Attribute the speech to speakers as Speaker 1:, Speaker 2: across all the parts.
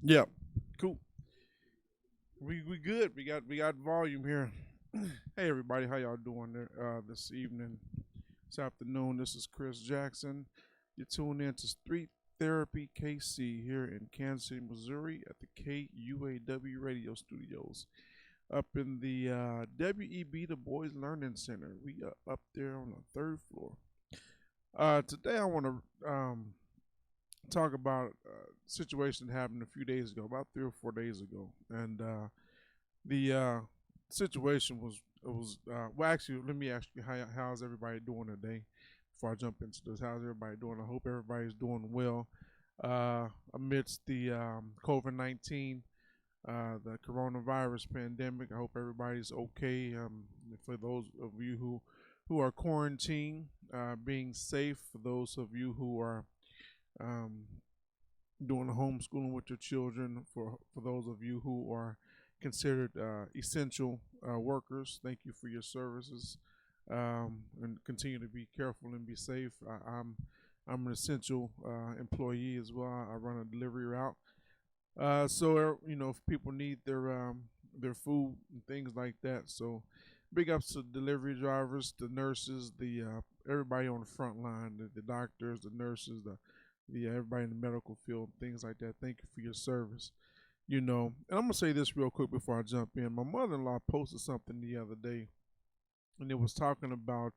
Speaker 1: Yeah, cool. We good. We got volume here. Hey everybody, how y'all doing there this evening, this afternoon? This is Chris Jackson. You tune in to Street Therapy KC here in Kansas City, Missouri, at the KUAW Radio Studios, up in the WEB the Boys Learning Center. We are up there on the third floor. Today I want to talk about a situation that happened a few days ago, about 3 or 4 days ago, and the situation was well. Actually, let me ask you, how's everybody doing today? Before I jump into this, how's everybody doing? I hope everybody's doing well amidst the COVID-19, the coronavirus pandemic. I hope everybody's okay. For those of you who are quarantined, being safe. For those of you who are um, doing the homeschooling with your children. For those of you who are considered essential workers, thank you for your services, and continue to be careful and be safe. I'm an essential employee as well. I run a delivery route, so if people need their food and things like that. So big ups to delivery drivers, the nurses, the everybody on the front line, the doctors, the nurses, the everybody in the medical field, things like that. Thank you for your service. And I'm gonna say this real quick before I jump in. My mother-in-law posted something the other day, and it was talking about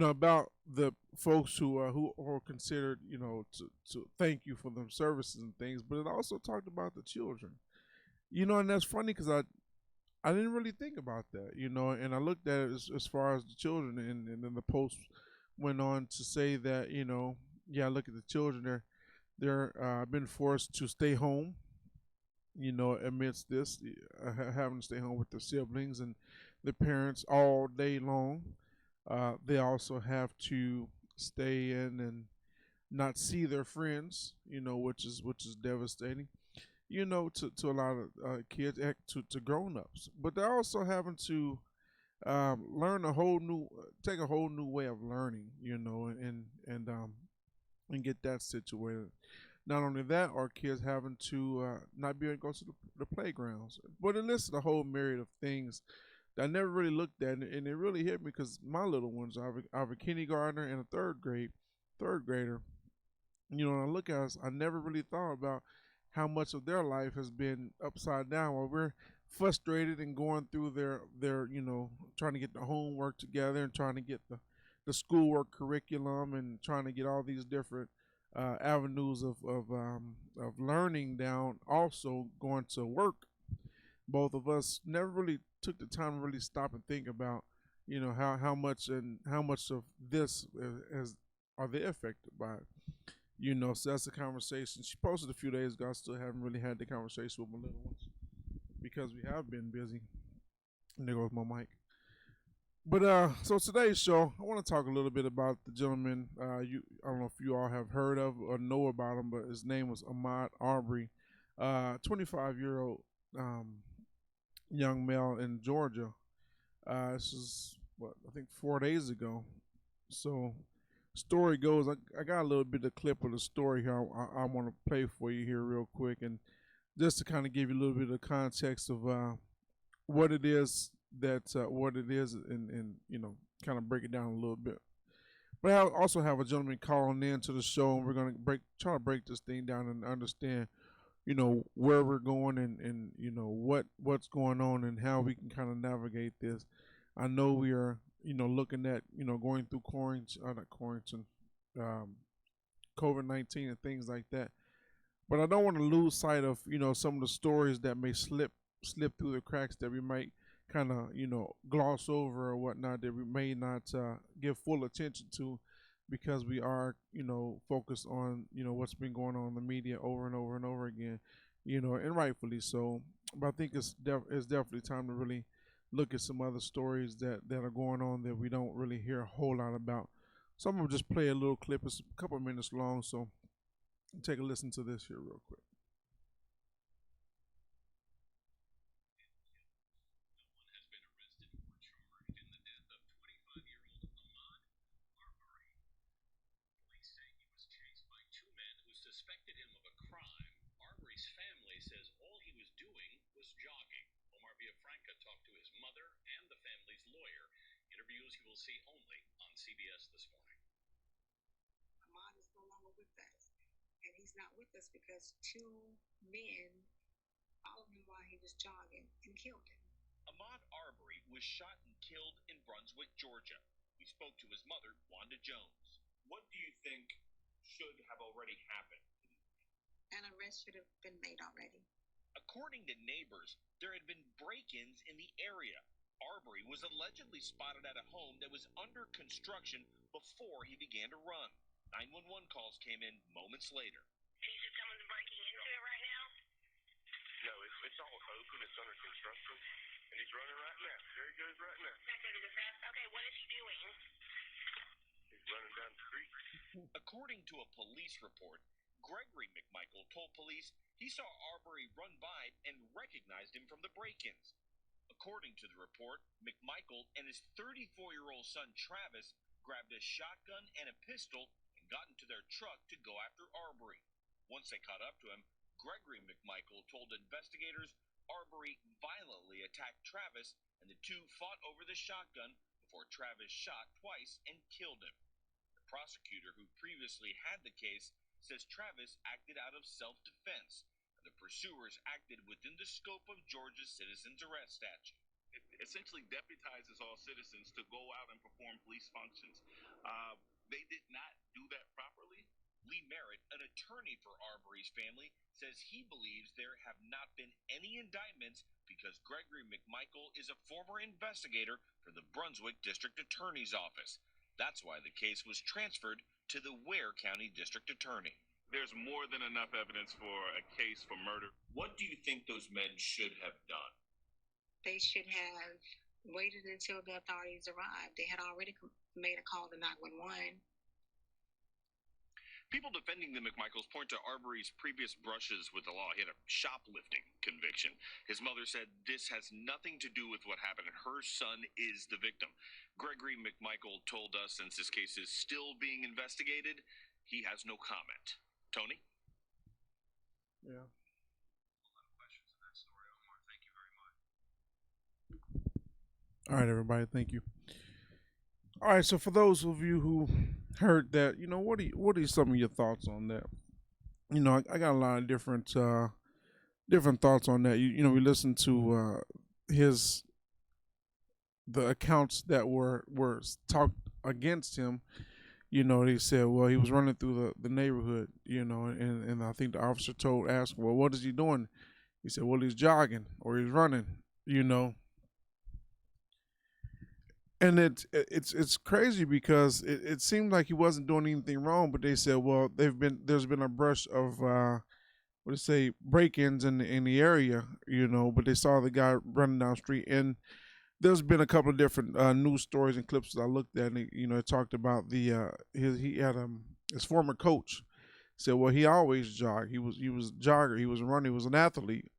Speaker 1: about the folks who are considered, to thank you for them services and things, but it also talked about the children. And that's funny because I didn't really think about that, and I looked at it as far as the children, and then the post went on to say that, yeah, look at the children. They're been forced to stay home, amidst this, having to stay home with their siblings and their parents all day long. They also have to stay in and not see their friends, which is devastating, to a lot of kids, to grown ups. But they're also having to learn take a whole new way of learning, and get that situated. Not only that, our kids having to not be able to go to the playgrounds. But it listed a whole myriad of things that I never really looked at, and it really hit me because my little ones, I have a kindergartner and a third grader. When I look at us, I never really thought about how much of their life has been upside down, while we're frustrated and going through their trying to get the homework together and trying to get the schoolwork curriculum and trying to get all these different avenues of learning down. Also going to work. Both of us never really took the time to really stop and think about, how much of this has are they affected by it. So that's a conversation she posted a few days ago. I still haven't really had the conversation with my little ones because we have been busy. And there goes my mic. But so today's show, I want to talk a little bit about the gentleman. I don't know if you all have heard of or know about him, but his name was Ahmaud Arbery, 25-year-old young male in Georgia. This is what I think 4 days ago. So, story goes, I got a little bit of clip of the story here. I want to play for you here real quick, and just to kind of give you a little bit of context of what it is what it is, and kind of break it down a little bit. But I also have a gentleman calling in to the show, and we're gonna try to break this thing down and understand, where we're going, and what's going on and how we can kind of navigate this. I know we are, looking at, going through quarantine, not quarantine, um, COVID-19 and things like that. But I don't want to lose sight of, some of the stories that may slip through the cracks that we might kind of, gloss over or whatnot, that we may not give full attention to, because we are, focused on, what's been going on in the media over and over and over again, and rightfully so. But I think it's definitely time to really look at some other stories that are going on that we don't really hear a whole lot about. So I'm gonna just play a little clip. It's a couple of minutes long, so take a listen to this here real quick.
Speaker 2: Ahmad is no longer with us. And he's not with us because two men followed him while he was jogging and killed him. An arrest should have been made already. They should have waited until the authorities arrived. They had already made a call to 911.
Speaker 1: Yeah. All right, everybody. Thank you. All right. So for those of you who heard that, what are some of your thoughts on that? I got a lot of different thoughts on that. We listened to his the accounts that were talked against him. They said, well, he was running through the neighborhood. And I think the officer asked, well, what is he doing? He said, well, he's jogging or he's running. You know, and it's crazy because it seemed like he wasn't doing anything wrong, but they said, well, there's been a brush of what to say break-ins in the area, but they saw the guy running down the street, and there's been a couple of different news stories and clips that I looked at, and it talked about he had his former coach said, well, he always jogged, he was a jogger, he was a runner, he was an athlete.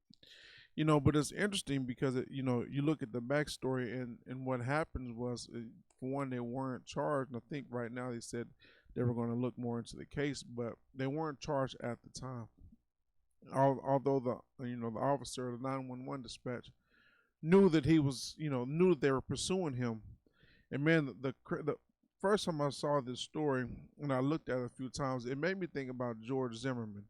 Speaker 1: But it's interesting because you look at the backstory, and what happens was, for one, they weren't charged. And I think right now they said they were going to look more into the case, but they weren't charged at the time. Although the officer of the 911 dispatch knew that knew that they were pursuing him. And man, the first time I saw this story and I looked at it a few times, it made me think about George Zimmerman.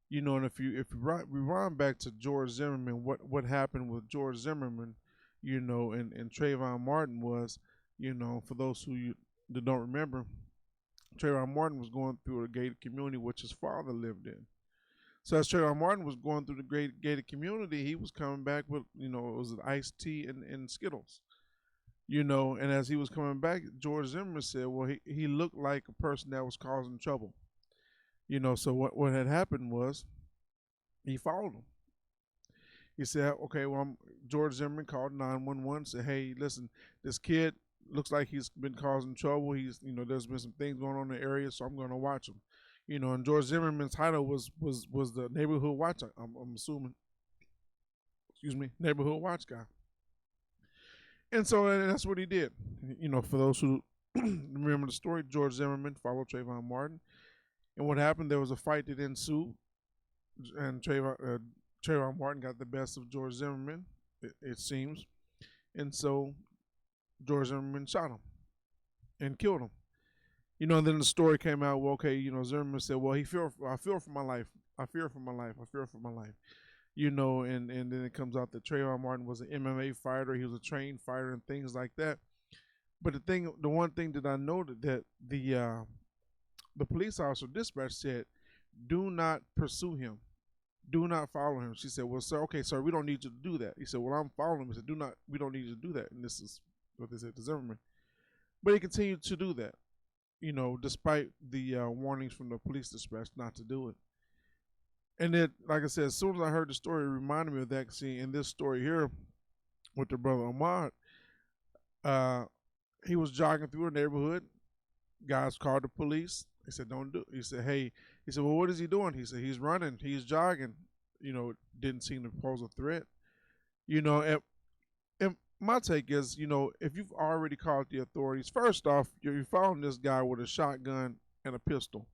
Speaker 1: And if you rewind back to George Zimmerman, what happened with George Zimmerman, and Trayvon Martin was, for those that don't remember, Trayvon Martin was going through a gated community which his father lived in. So as Trayvon Martin was going through the great gated community, he was coming back with, it was an iced tea and Skittles. And as he was coming back, George Zimmerman said, well, he looked like a person that was causing trouble. So what had happened was he followed him. He said, okay, well, George Zimmerman called 911, said, hey, listen, this kid looks like he's been causing trouble. There's been some things going on in the area, so I'm going to watch him. And George Zimmerman's title was the neighborhood watch. I'm assuming, excuse me, neighborhood watch guy. And that's what he did. For those who remember the story, George Zimmerman followed Trayvon Martin. And what happened, there was a fight that ensued, and Trayvon Martin got the best of George Zimmerman, it seems. And so George Zimmerman shot him. and killed him. And then the story came out. Well, okay, Zimmerman said, well, I fear for my life. I fear for my life. I fear for my life. And then it comes out that Trayvon Martin was an MMA fighter. He was a trained fighter and things like that. But the one thing that I noted that the police officer dispatch said, do not pursue him. Do not follow him. She said, well, sir, okay, sir, we don't need you to do that. He said, well, I'm following him. He said, we don't need you to do that. And this is what they said to Zimmerman. But he continued to do that, despite the warnings from the police dispatch not to do it. And then, like I said, as soon as I heard the story, it reminded me of that scene in this story here with the brother Ahmad. Uh, he was jogging through a neighborhood. Guys called the police. He said, don't do it. He said, hey, he said, well, what is he doing? He said, he's running, he's jogging. Didn't seem to pose a threat. And my take is, if you've already called the authorities, first off, you're following this guy with a shotgun and a pistol.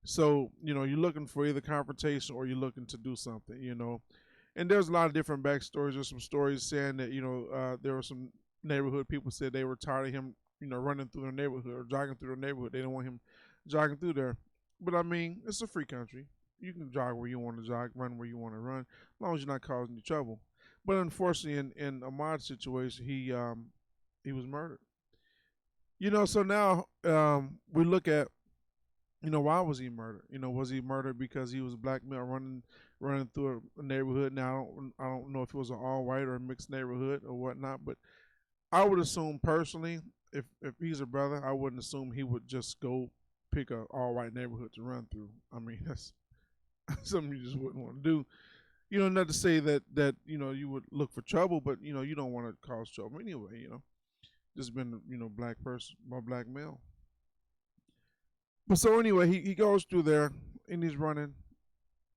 Speaker 1: So, you're looking for either confrontation or you're looking to do something. And there's a lot of different backstories. There's some stories saying that, there were some neighborhood people said they were tired of him, running through their neighborhood or jogging through their neighborhood. They don't want him jogging through there. But I mean, it's a free country. You can jog where you want to jog, run where you want to run, as long as you're not causing any trouble. But unfortunately, in Ahmad's situation, he was murdered. So now we look at, why was he murdered? Was he murdered because he was a black male running through a neighborhood? Now I don't know if it was an all white or a mixed neighborhood or whatnot, but I would assume personally, if he's a brother, I wouldn't assume he would just go pick a all white neighborhood to run through. I mean, that's something you just wouldn't want to do. Not to say that you would look for trouble, but you don't want to cause trouble anyway. Just been black person, a black male. But so anyway, he goes through there and he's running,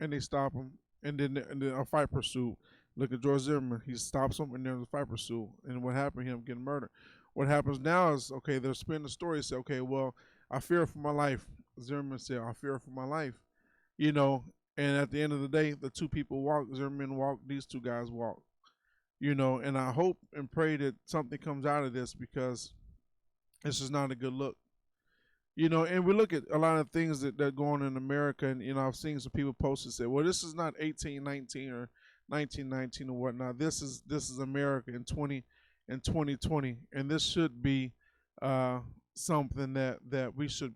Speaker 1: and they stop him, and then a fight pursuit. Look at George Zimmerman. He stops him, and there's a fight pursuit. And what happened? Him getting murdered. What happens now is, okay, they're spinning the story. Say, okay, well, I fear for my life. Zimmerman said, I fear for my life. You know, and at the end of the day, the two people walk. Zimmerman walked. These two guys walk. And I hope and pray that something comes out of this, because this is not a good look. And we look at a lot of things that go on in America, and I've seen some people post and say, well, this is not 1819 or 1919 or whatnot. This is America in 2020, and this should be something that we should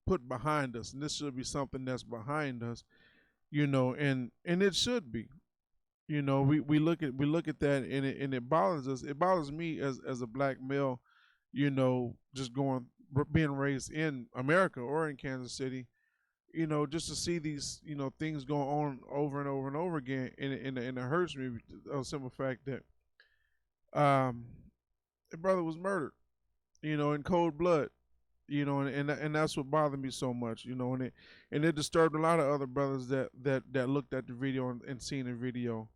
Speaker 1: put behind us, and this should be something that's behind us, and it should be. We look at that, and it bothers us. It bothers me as a black male, just being raised in America or in Kansas City, just to see these, things going on over and over and over again, and it hurts me. The simple fact that the brother was murdered, in cold blood, and that's what bothered me so much, and it disturbed a lot of other brothers that looked at the video and seen the video,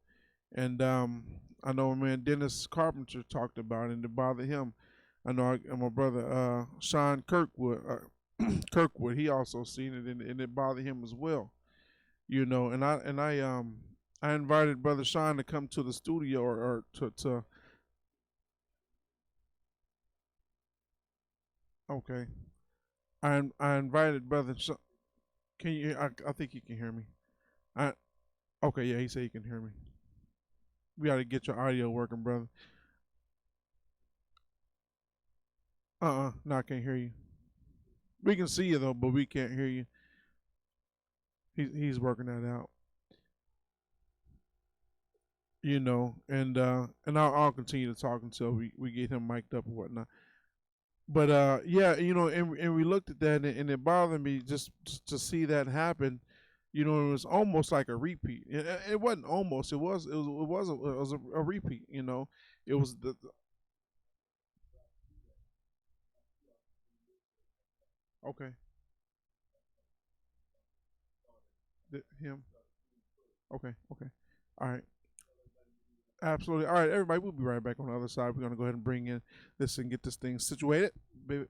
Speaker 1: and I know my man Dennis Carpenter talked about it, and it bothered him. I know my brother Sean Kirkwood, he also seen it, and it bothered him as well. And I invited brother Sean to come to the studio, or to okay. I invited brother. Can you? I think you can hear me. I Okay, yeah, he said he can hear me. We got to get your audio working, brother. No, I can't hear you. We can see you though, but we can't hear you. He's working that out. And I'll continue to talk until we get him mic'd up or whatnot. But yeah, and we looked at that, and it bothered me just to see that happen. It was almost like a repeat. It wasn't almost. It was a repeat. It was okay. Him. Okay. Okay. All right. Absolutely. All right, everybody. We'll be right back on the other side. We're gonna go ahead and bring in this and get this thing situated. Baby.